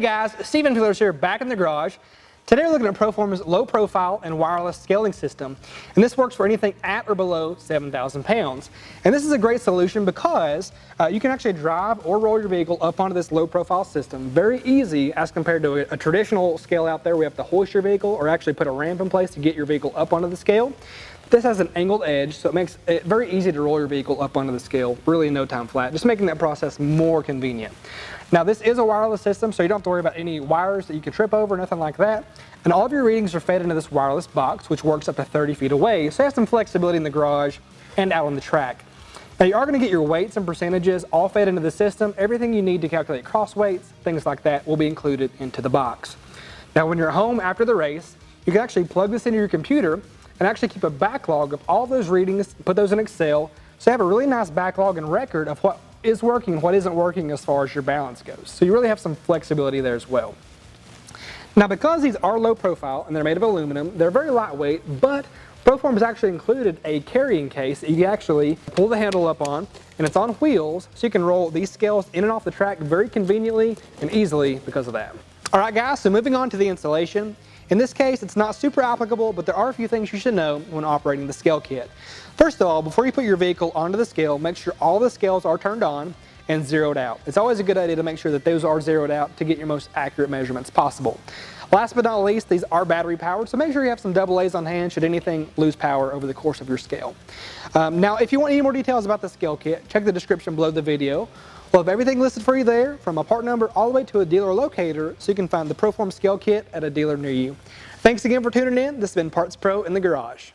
guys, Stephen Pillars here, back in the garage. Today we're looking at Proform's low profile and wireless scaling system, and this works for anything at or below 7,000 pounds. And this is a great solution because you can actually drive or roll your vehicle up onto this low profile system. Very easy as compared to a traditional scale out there where you have to hoist your vehicle or actually put a ramp in place to get your vehicle up onto the scale. This has an angled edge, so it makes it very easy to roll your vehicle up onto the scale, really in no time flat, just making that process more convenient. Now this is a wireless system, so you don't have to worry about any wires that you can trip over, nothing like that. And all of your readings are fed into this wireless box, which works up to 30 feet away, so you have some flexibility in the garage and out on the track. Now you are going to get your weights and percentages all fed into the system. Everything you need to calculate cross weights, things like that, will be included into the box. Now when you're home after the race, you can actually plug this into your computer and actually keep a backlog of all those readings, put those in Excel, so you have a really nice backlog and record of what is working and what isn't working as far as your balance goes. So you really have some flexibility there as well. Now because these are low profile and they're made of aluminum, they're very lightweight, but Proform has actually included a carrying case that you can actually pull the handle up on, and it's on wheels, so you can roll these scales in and off the track very conveniently and easily because of that. Alright guys, so moving on to the installation. In this case, it's not super applicable, but there are a few things you should know when operating the scale kit. First of all, before you put your vehicle onto the scale, make sure all the scales are turned on and zeroed out. It's always a good idea to make sure that those are zeroed out to get your most accurate measurements possible. Last but not least, these are battery powered, so make sure you have some AA's on hand should anything lose power over the course of your scale. Now, if you want any more details about the scale kit, check the description below the video. We'll have everything listed for you there, from a part number all the way to a dealer locator, so you can find the Proform scale kit at a dealer near you. Thanks again for tuning in. This has been Parts Pro in the Garage.